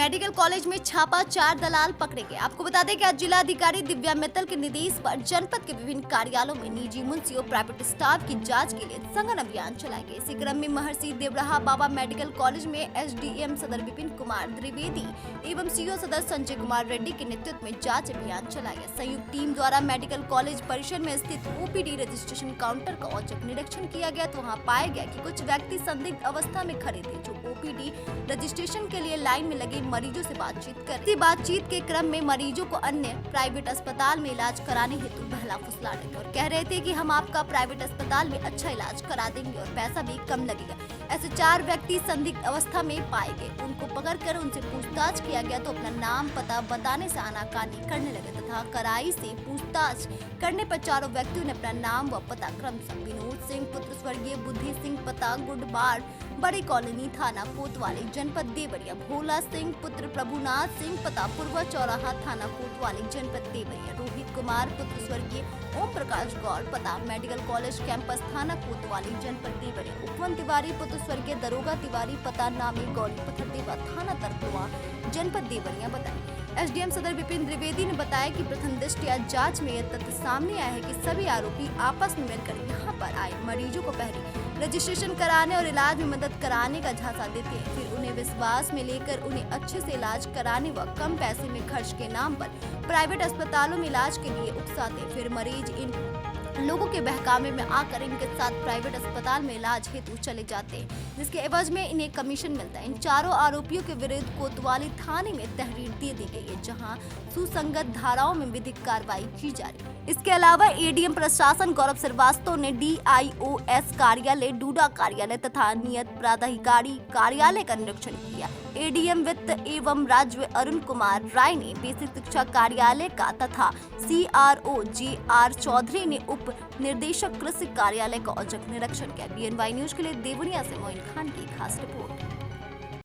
Medical college में छापा, 4 दलाल पकड़े गए। आपको बता दें कि आज जिला अधिकारी दिव्या मित्तल के निर्देश पर जनपद के विभिन्न कार्यालयों में निजी मुंशी और प्राइवेट स्टाफ की जांच के लिए सघन अभियान चलाए गए। इसी क्रम में महर्षि देवराहा बाबा मेडिकल कॉलेज में एसडीएम सदर विपिन कुमार द्विवेदी एवं सीओ सदर संजय कुमार रेड्डी के नेतृत्व में जाँच अभियान चलाया गया। संयुक्त टीम द्वारा मेडिकल कॉलेज परिसर में स्थित ओपीडी रजिस्ट्रेशन काउंटर का औचक निरीक्षण किया गया तो वहाँ पाया गया कि कुछ व्यक्ति संदिग्ध अवस्था में खड़े थे जो ओपीडी रजिस्ट्रेशन के लिए लाइन में लगे मरीजों से बातचीत कर रहे। बातचीत के क्रम में मरीजों को अन्य प्राइवेट अस्पताल में इलाज कराने हेतु बहला फुसला रहे थे और कह रहे थे कि हम आपका प्राइवेट अस्पताल में अच्छा इलाज करा देंगे और पैसा भी कम लगेगा। ऐसे 4 व्यक्ति संदिग्ध अवस्था में पाए गए। उनको पकड़कर उनसे पूछताछ किया गया तो अपना नाम पता बताने से आनाकानी करने लगे तथा कड़ाई से पूछताछ करने पर चारों व्यक्तियों ने अपना नाम व पता क्रमशः विनोद सिंह पुत्र स्वर्गीय बुद्धि सिंह पता गुडबाड़ बड़ी कॉलोनी थाना कोतवाली जनपद देवरिया, भोला सिंह पुत्र प्रभुनाथ सिंह पता पूर्वा चौराहा थाना कोतवाली जनपद देवरिया, रोहित कुमार पुत्र स्वर्गीय ओम प्रकाश गौड़ पता मेडिकल कॉलेज कैंपस थाना कोतवाली जनपद देवरिया, उपवन तिवारी पुत्र स्वर्गीय दरोगा तिवारी पता नामी गौरी पत्थर देवा थाना तरकुआ जनपद देवरिया बताया। एसडीएम सदर विपिन द्विवेदी ने बताया कि प्रथम दृष्टया जांच में यह तथ्य सामने आया है कि सभी आरोपी आपस में मिलकर यहां पर आए मरीजों को पहले रजिस्ट्रेशन कराने और इलाज में मदद कराने का झांसा देते हैं, फिर उन्हें विश्वास में लेकर उन्हें अच्छे से इलाज कराने व कम पैसे में खर्च के नाम पर प्राइवेट अस्पतालों में इलाज के लिए उकसाते, फिर मरीज इन लोगों के बहकावे में आकर इनके साथ प्राइवेट अस्पताल में इलाज हेतु चले जाते हैं, जिसके एवज में इन्हें कमीशन मिलता है। इन चारों आरोपियों के विरुद्ध कोतवाली थाने में तहरीर दे दी गई है, जहां सुसंगत धाराओं में विधिक कार्रवाई की जा रही है। इसके अलावा एडीएम प्रशासन गौरव श्रीवास्तव ने डीआईओएस कार्यालय, डूडा कार्यालय तथा नियत प्राधिकारी कार्यालय का निरीक्षण किया। एडीएम वित्त एवं राजस्व अरुण कुमार राय ने बेसिक शिक्षा कार्यालय का तथा सीआरओ जेआर चौधरी ने उप निर्देशक कृषि कार्यालय का औचक निरीक्षण किया। बीएनवाई न्यूज के लिए देवरिया से मोइन खान की खास रिपोर्ट।